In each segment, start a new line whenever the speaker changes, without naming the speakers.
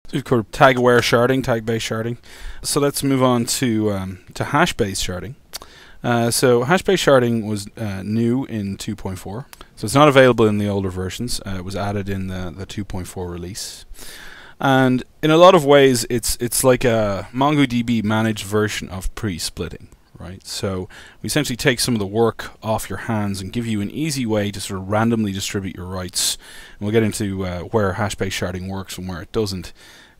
So we've covered tag-aware sharding, tag-based sharding. So let's move on to hash-based sharding. So hash-based sharding was new in 2.4. So it's not available in the older versions. It was added in the 2.4 release. And in a lot of ways, it's like a MongoDB managed version of pre-splitting, right? So we essentially take some of the work off your hands and give you an easy way to sort of randomly distribute your writes. And we'll get into where hash-based sharding works and where it doesn't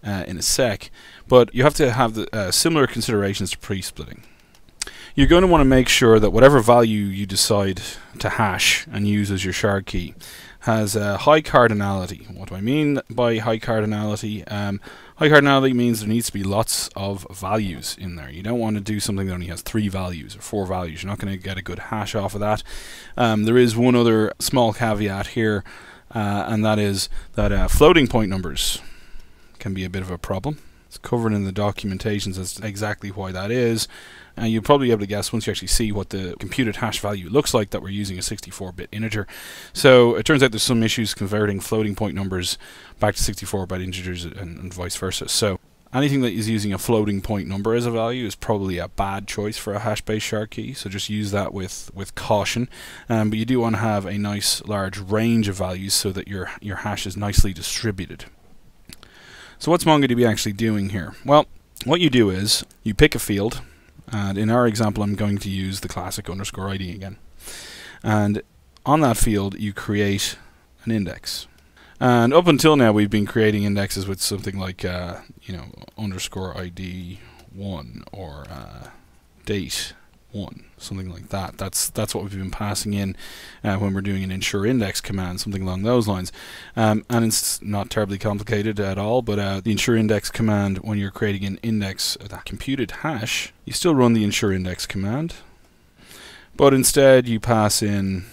in a sec. But you have to have the similar considerations to pre-splitting. You're going to want to make sure that whatever value you decide to hash and use as your shard key has high cardinality. What do I mean by high cardinality? High cardinality means there needs to be lots of values in there. You don't want to do something that only has 3 values or 4 values. You're not going to get a good hash off of that. There is one other small caveat here, and that is that floating point numbers can be a bit of a problem. It's covered in the documentations as exactly why that is. You'll probably be able to guess once you actually see what the computed hash value looks like that we're using a 64-bit integer. So it turns out there's some issues converting floating point numbers back to 64-bit integers and vice versa. So anything that is using a floating point number as a value is probably a bad choice for a hash-based shard key. So just use that with caution. But you do want to have a nice large range of values so that your hash is nicely distributed. So what's MongoDB actually doing here? Well, what you do is you pick a field. And in our example, I'm going to use the classic _ID again. And on that field, you create an index. And up until now, we've been creating indexes with something like, _ID 1 or date 1, something like that. That's what we've been passing in when we're doing an ensure index command, something along those lines. And it's not terribly complicated at all, but the ensure index command, when you're creating an index, that computed hash, you still run the ensure index command, but instead you pass in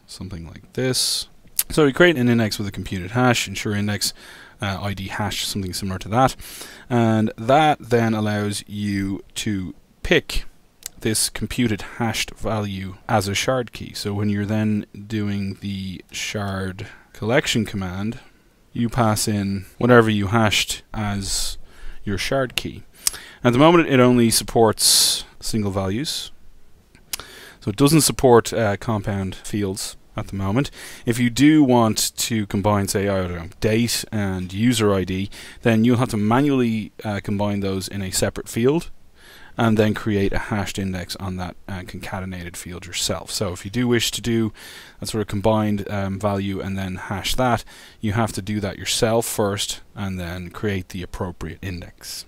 something like this. So you create an index with a computed hash, ensure index ID hash, something similar to that, and that then allows you to pick this computed hashed value as a shard key. So when you're then doing the shard collection command, you pass in whatever you hashed as your shard key. At the moment, it only supports single values, so it doesn't support compound fields at the moment. If you do want to combine, say, I don't know, date and user ID, then you'll have to manually combine those in a separate field, and then create a hashed index on that concatenated field yourself. So if you do wish to do a sort of combined value and then hash that, you have to do that yourself first and then create the appropriate index.